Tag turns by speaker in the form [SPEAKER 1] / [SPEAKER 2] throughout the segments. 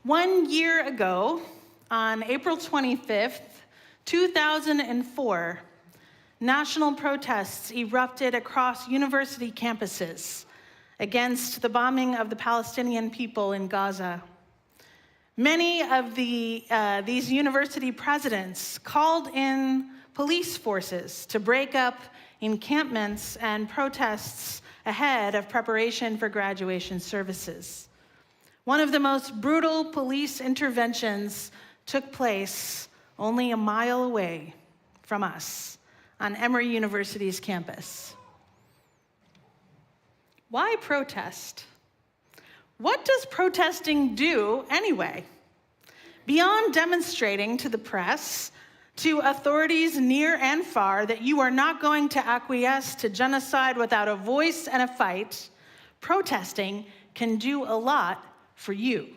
[SPEAKER 1] 1 year ago, on April 25th, 2004, national protests erupted across university campuses against the bombing of the Palestinian people in Gaza. Many of these university presidents called in police forces to break up encampments and protests ahead of preparation for graduation services. One of the most brutal police interventions took place only a mile away from us on Emory University's campus. Why protest? What does protesting do anyway? Beyond demonstrating to the press, to authorities near and far, that you are not going to acquiesce to genocide without a voice and a fight, protesting can do a lot for you.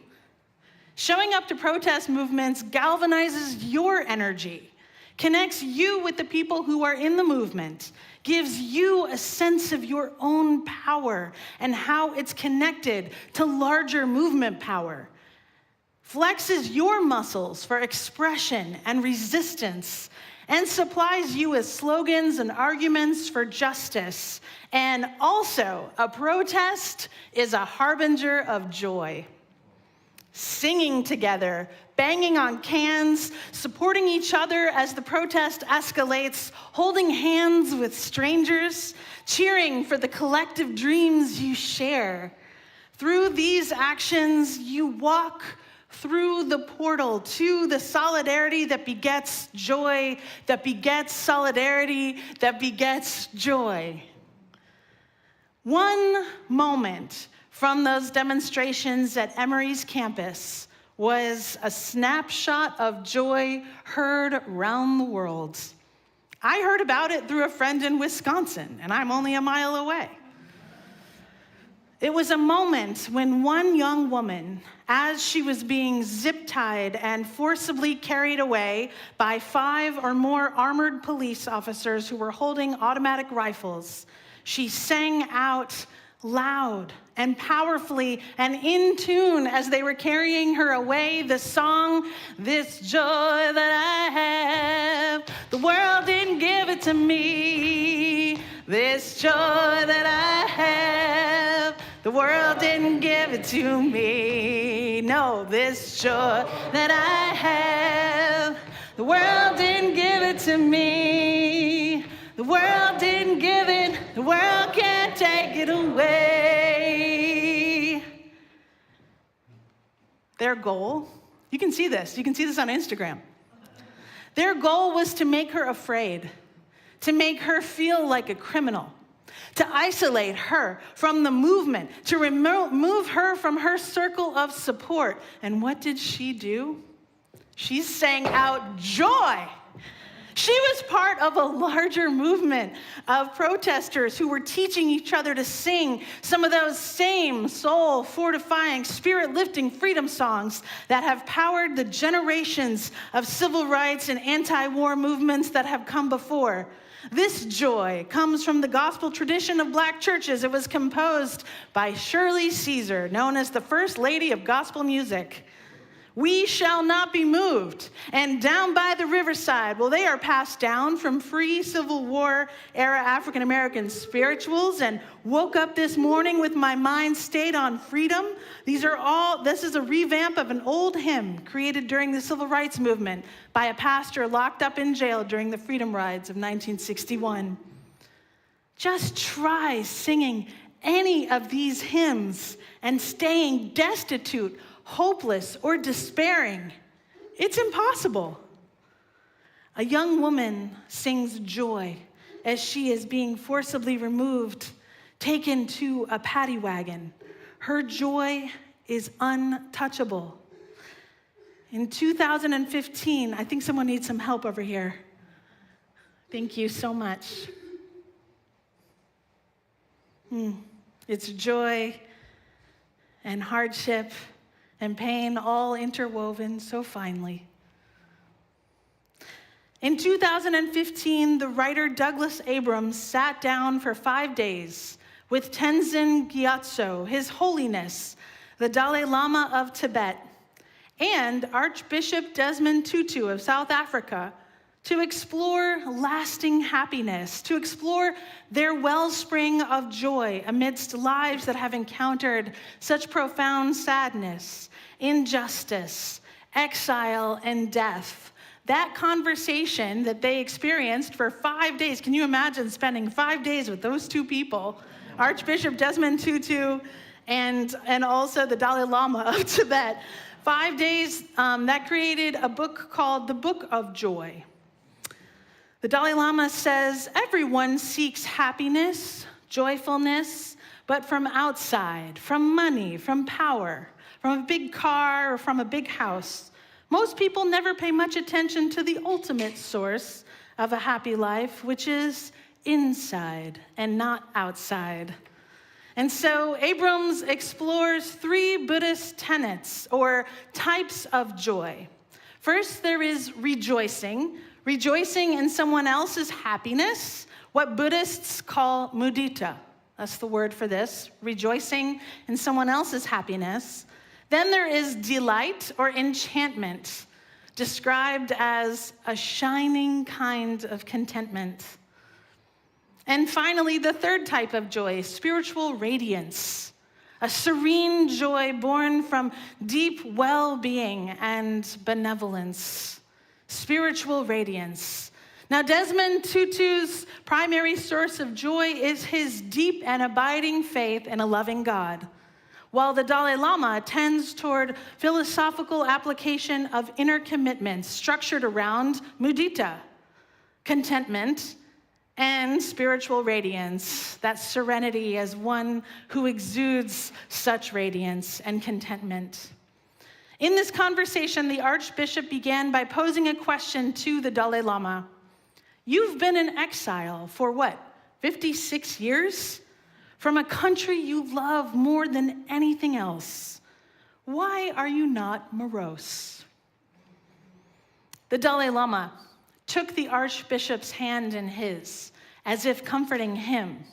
[SPEAKER 1] Showing up to protest movements galvanizes your energy, connects you with the people who are in the movement, gives you a sense of your own power and how it's connected to larger movement power, flexes your muscles for expression and resistance, and supplies you with slogans and arguments for justice. And also, a protest is a harbinger of joy. Singing together, banging on cans, supporting each other as the protest escalates, holding hands with strangers, cheering for the collective dreams you share. Through these actions, you walk through the portal to the solidarity that begets joy, that begets solidarity, that begets joy. One moment from those demonstrations at Emory's campus was a snapshot of joy heard around the world. I heard about it through a friend in Wisconsin, and I'm only a mile away. It was a moment when one young woman, as she was being zip-tied and forcibly carried away by 5 or more armored police officers who were holding automatic rifles, she sang out loud and powerfully and in tune as they were carrying her away the song, "This joy that I have, the world didn't give it to me. This joy that I have, the world didn't give it to me. No, this joy that I have, the world didn't give it to me. The world didn't give it, the world can't take it away." Their goal, you can see this on Instagram. Their goal was to make her afraid, to make her feel like a criminal, to isolate her from the movement, to remove her from her circle of support. And what did she do? She sang out joy. She was part of a larger movement of protesters who were teaching each other to sing some of those same soul-fortifying, spirit-lifting freedom songs that have powered the generations of civil rights and anti-war movements that have come before. This joy comes from the gospel tradition of Black churches. It was composed by Shirley Caesar, known as the First Lady of Gospel Music. "We shall not be moved," and "Down by the Riverside." Well, they are passed down from free Civil War era African American spirituals, and "Woke up this morning with my mind stayed on freedom." This is a revamp of an old hymn created during the Civil Rights Movement by a pastor locked up in jail during the Freedom Rides of 1961. Just try singing any of these hymns and staying destitute, hopeless, or despairing. It's impossible. A young woman sings joy as she is being forcibly removed, taken to a paddy wagon. Her joy is untouchable. In 2015, I think someone needs some help over here. Thank you so much. It's joy and hardship and pain all interwoven so finely. In 2015, the writer Douglas Abrams sat down for 5 days with Tenzin Gyatso, His Holiness, the Dalai Lama of Tibet, and Archbishop Desmond Tutu of South Africa to explore lasting happiness, to explore their wellspring of joy amidst lives that have encountered such profound sadness, injustice, exile, and death. That conversation that they experienced for 5 days, can you imagine spending 5 days with those two people, Archbishop Desmond Tutu and also the Dalai Lama of Tibet? 5 days, that created a book called The Book of Joy. The Dalai Lama says, everyone seeks happiness, joyfulness, but from outside, from money, from power, from a big car, or from a big house. Most people never pay much attention to the ultimate source of a happy life, which is inside and not outside. And so Abrams explores 3 Buddhist tenets or types of joy. First, there is rejoicing in someone else's happiness, what Buddhists call mudita. That's the word for this, rejoicing in someone else's happiness. Then there is delight or enchantment, described as a shining kind of contentment. And finally, the third type of joy, spiritual radiance, a serene joy born from deep well-being and benevolence. Spiritual radiance. Now, Desmond Tutu's primary source of joy is his deep and abiding faith in a loving God, while the Dalai Lama tends toward philosophical application of inner commitments structured around mudita, contentment, and spiritual radiance, that serenity as one who exudes such radiance and contentment. In this conversation, the Archbishop began by posing a question to the Dalai Lama. You've been in exile for what, 56 years? From a country you love more than anything else. Why are you not morose? The Dalai Lama took the Archbishop's hand in his, as if comforting him,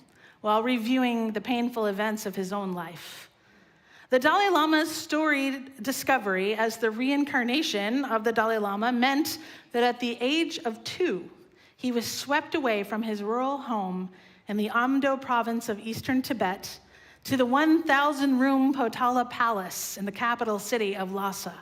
[SPEAKER 1] while reviewing the painful events of his own life. The Dalai Lama's storied discovery as the reincarnation of the Dalai Lama meant that at the age of 2, he was swept away from his rural home in the Amdo province of eastern Tibet to the 1,000-room Potala Palace in the capital city of Lhasa.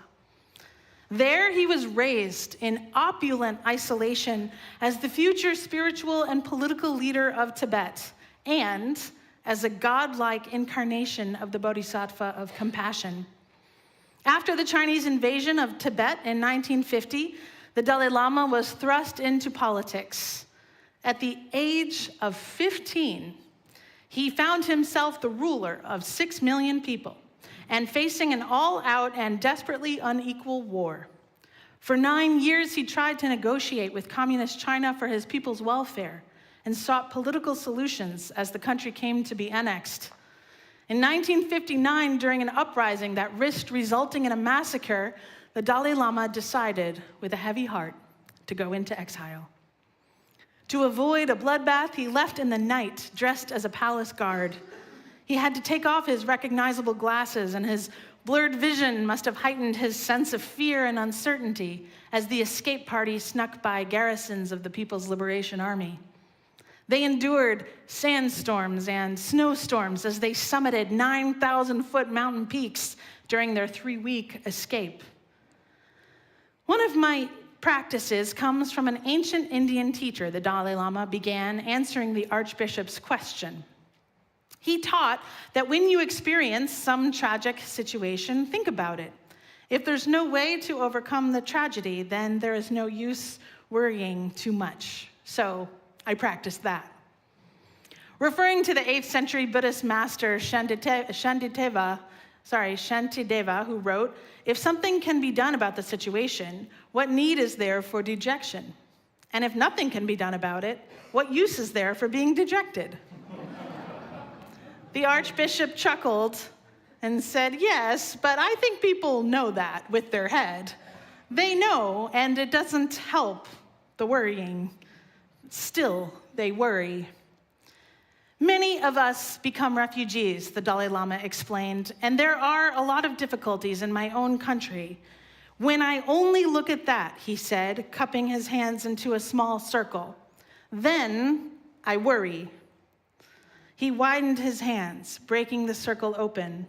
[SPEAKER 1] There he was raised in opulent isolation as the future spiritual and political leader of Tibet and as a godlike incarnation of the Bodhisattva of compassion. After the Chinese invasion of Tibet in 1950, the Dalai Lama was thrust into politics. At the age of 15, he found himself the ruler of 6 million people and facing an all-out and desperately unequal war. For 9 years, he tried to negotiate with Communist China for his people's welfare and sought political solutions as the country came to be annexed. In 1959, during an uprising that risked resulting in a massacre, the Dalai Lama decided, with a heavy heart, to go into exile. To avoid a bloodbath, he left in the night, dressed as a palace guard. He had to take off his recognizable glasses, and his blurred vision must have heightened his sense of fear and uncertainty as the escape party snuck by garrisons of the People's Liberation Army. They endured sandstorms and snowstorms as they summited 9,000-foot mountain peaks during their 3-week escape. One of my practices comes from an ancient Indian teacher. The Dalai Lama began answering the Archbishop's question. He taught that when you experience some tragic situation, think about it. If there's no way to overcome the tragedy, then there is no use worrying too much. So I practiced that. Referring to the 8th century Buddhist master Shantideva, who wrote, if something can be done about the situation, what need is there for dejection? And if nothing can be done about it, what use is there for being dejected? The Archbishop chuckled and said, yes, but I think people know that with their head. They know, and it doesn't help the worrying. Still, they worry. Many of us become refugees, the Dalai Lama explained, and there are a lot of difficulties in my own country. When I only look at that, he said, cupping his hands into a small circle, then I worry. He widened his hands, breaking the circle open.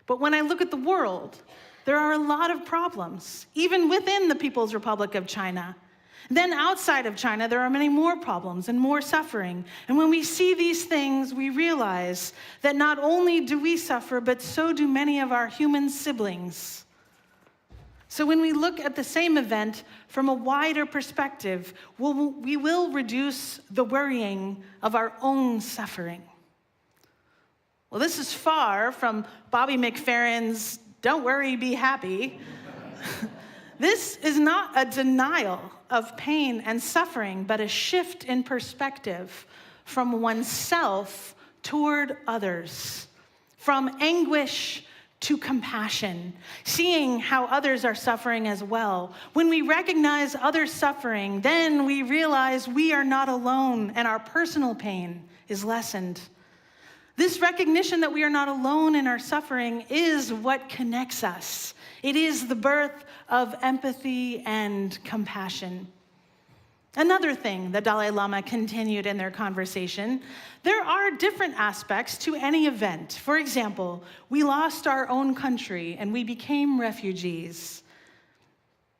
[SPEAKER 1] But when I look at the world, there are a lot of problems, even within the People's Republic of China. Then outside of China, there are many more problems and more suffering. And when we see these things, we realize that not only do we suffer, but so do many of our human siblings. So when we look at the same event from a wider perspective, we will reduce the worrying of our own suffering. Well, this is far from Bobby McFerrin's "Don't worry, be happy." This is not a denial of pain and suffering, but a shift in perspective from oneself toward others, from anguish to compassion, seeing how others are suffering as well. When we recognize others' suffering, then we realize we are not alone and our personal pain is lessened. This recognition that we are not alone in our suffering is what connects us. It is the birth of empathy and compassion. Another thing the Dalai Lama continued in their conversation, there are different aspects to any event. For example, we lost our own country and we became refugees.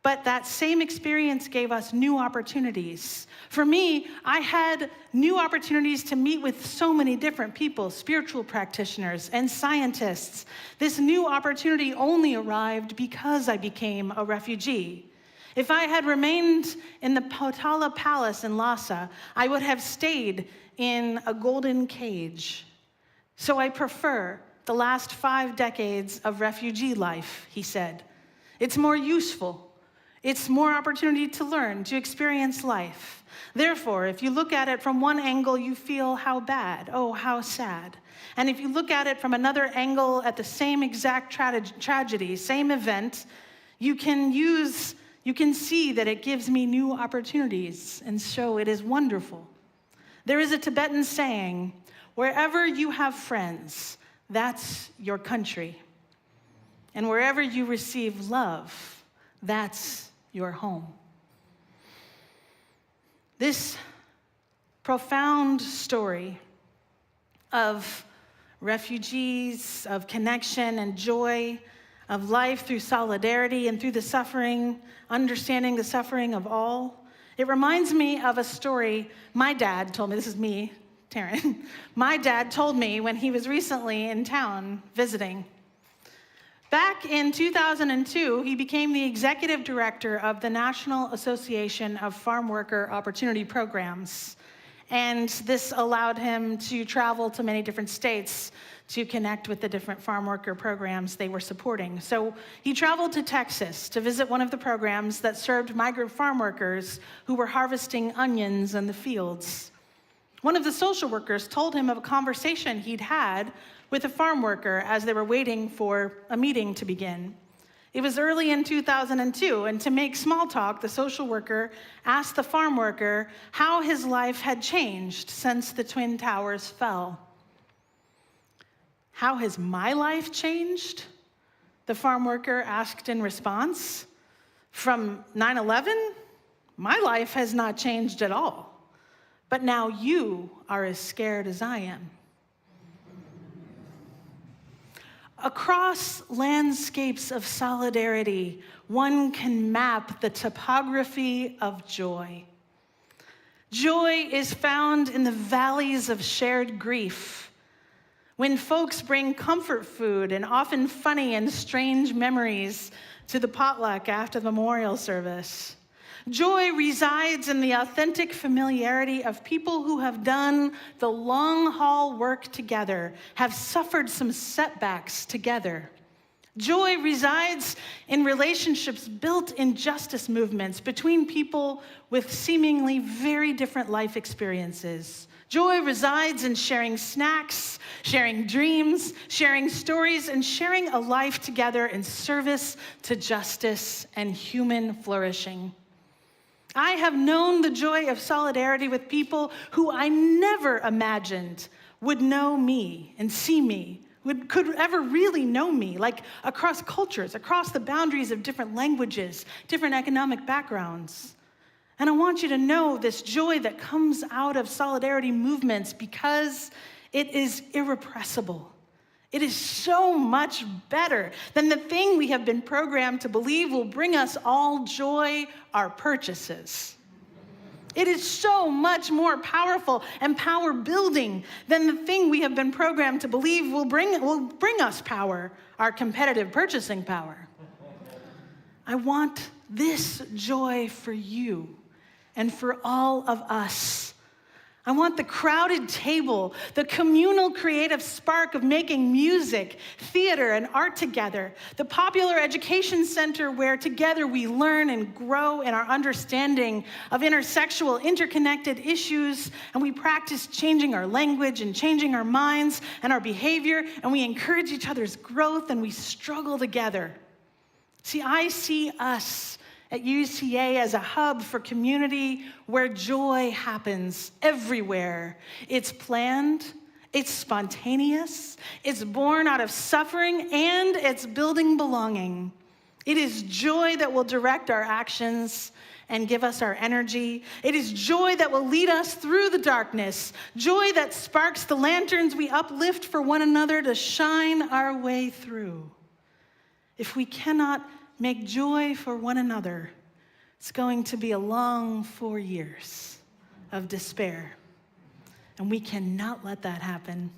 [SPEAKER 1] But that same experience gave us new opportunities. For me, I had new opportunities to meet with so many different people, spiritual practitioners and scientists. This new opportunity only arrived because I became a refugee. If I had remained in the Potala Palace in Lhasa, I would have stayed in a golden cage. So I prefer the last 5 decades of refugee life, he said. It's more useful. It's more opportunity to learn, to experience life. Therefore, if you look at it from one angle, you feel how bad, oh, how sad. And if you look at it from another angle at the same exact tragedy, same event, you can see that it gives me new opportunities, and so it is wonderful. There is a Tibetan saying, wherever you have friends, that's your country. And wherever you receive love, that's your home. This profound story of refugees, of connection and joy, of life through solidarity and through the suffering, understanding the suffering of all. It reminds me of a story my dad told me. This is me, Taryn. My dad told me when he was recently in town visiting. Back in 2002, he became the executive director of the National Association of Farm Worker Opportunity Programs. And this allowed him to travel to many different states to connect with the different farm worker programs they were supporting. So he traveled to Texas to visit one of the programs that served migrant farm workers who were harvesting onions in the fields. One of the social workers told him of a conversation he'd had with a farm worker as they were waiting for a meeting to begin. It was early in 2002, and to make small talk, the social worker asked the farm worker how his life had changed since the Twin Towers fell. How has my life changed? The farm worker asked in response. From 9/11, my life has not changed at all. But now you are as scared as I am. Across landscapes of solidarity, one can map the topography of joy. Joy is found in the valleys of shared grief, when folks bring comfort food and often funny and strange memories to the potluck after the memorial service. Joy resides in the authentic familiarity of people who have done the long-haul work together, have suffered some setbacks together. Joy resides in relationships built in justice movements between people with seemingly very different life experiences. Joy resides in sharing snacks, sharing dreams, sharing stories, and sharing a life together in service to justice and human flourishing. I have known the joy of solidarity with people who I never imagined would know me and see me could ever really know me, like across cultures, across the boundaries of different languages, different economic backgrounds. And I want you to know this joy that comes out of solidarity movements because it is irrepressible. It is so much better than the thing we have been programmed to believe will bring us all joy, our purchases. It is so much more powerful and power building than the thing we have been programmed to believe will bring us power, our competitive purchasing power. I want this joy for you and for all of us. I want the crowded table, the communal creative spark of making music, theater, and art together, the popular education center where together we learn and grow in our understanding of intersexual, interconnected issues, and we practice changing our language and changing our minds and our behavior, and we encourage each other's growth, and we struggle together. See, I see us at UUCA as a hub for community where joy happens everywhere. It's planned, it's spontaneous, it's born out of suffering, and it's building belonging. It is joy that will direct our actions and give us our energy. It is joy that will lead us through the darkness, joy that sparks the lanterns we uplift for one another to shine our way through. If we cannot make joy for one another, it's going to be a long 4 years of despair. And we cannot let that happen.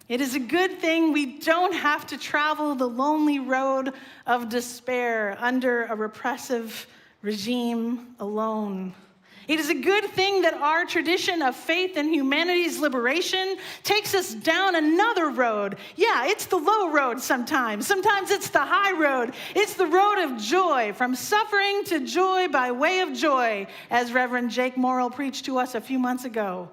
[SPEAKER 1] It is a good thing we don't have to travel the lonely road of despair under a repressive regime alone. It is a good thing that our tradition of faith and humanity's liberation takes us down another road. Yeah, it's the low road sometimes. Sometimes it's the high road. It's the road of joy, from suffering to joy by way of joy, as Reverend Jake Morrill preached to us a few months ago.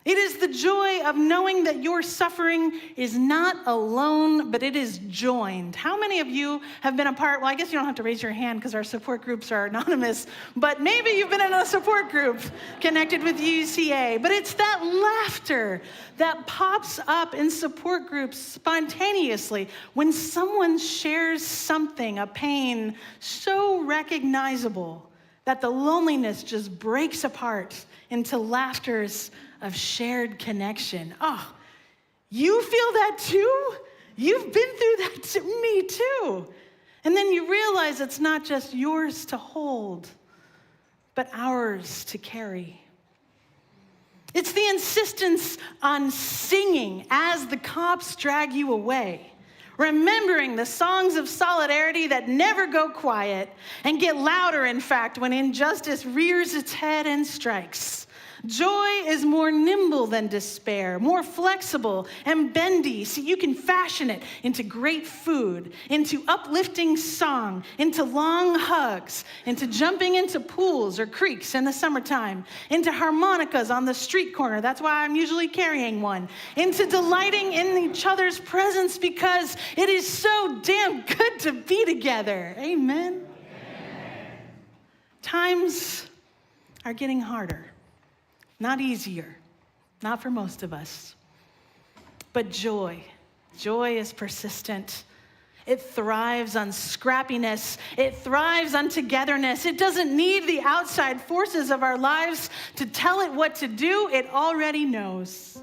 [SPEAKER 1] It is the joy of knowing that your suffering is not alone, but it is joined. How many of you have been a part? Well, I guess you don't have to raise your hand because our support groups are anonymous, but maybe you've been in a support group connected with UUCA. But it's that laughter that pops up in support groups spontaneously when someone shares something, a pain so recognizable that the loneliness just breaks apart into laughters of shared connection. Oh, you feel that too? You've been through that to me too. And then you realize it's not just yours to hold, but ours to carry. It's the insistence on singing as the cops drag you away, remembering the songs of solidarity that never go quiet and get louder, in fact, when injustice rears its head and strikes. Joy is more nimble than despair, more flexible and bendy, so you can fashion it into great food, into uplifting song, into long hugs, into jumping into pools or creeks in the summertime, into harmonicas on the street corner, that's why I'm usually carrying one, into delighting in each other's presence because it is so damn good to be together. Amen? Amen. Times are getting harder. Not easier, not for most of us. But joy is persistent. It thrives on scrappiness. It thrives on togetherness. It doesn't need the outside forces of our lives to tell it what to do. It already knows.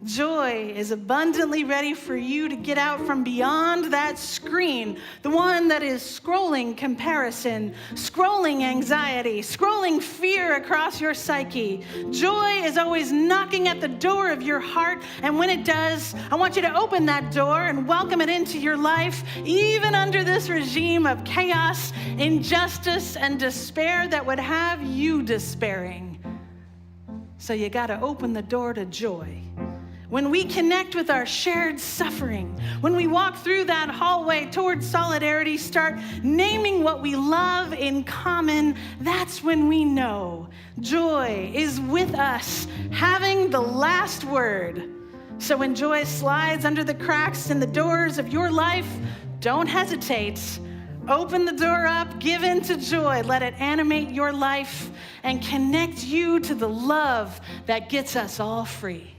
[SPEAKER 1] Joy is abundantly ready for you to get out from beyond that screen, the one that is scrolling comparison, scrolling anxiety, scrolling fear across your psyche. Joy is always knocking at the door of your heart, and when it does, I want you to open that door and welcome it into your life, even under this regime of chaos, injustice, and despair that would have you despairing. So you got to open the door to joy. When we connect with our shared suffering, when we walk through that hallway towards solidarity, start naming what we love in common, that's when we know joy is with us, having the last word. So when joy slides under the cracks in the doors of your life, don't hesitate. Open the door up, give in to joy, let it animate your life and connect you to the love that gets us all free.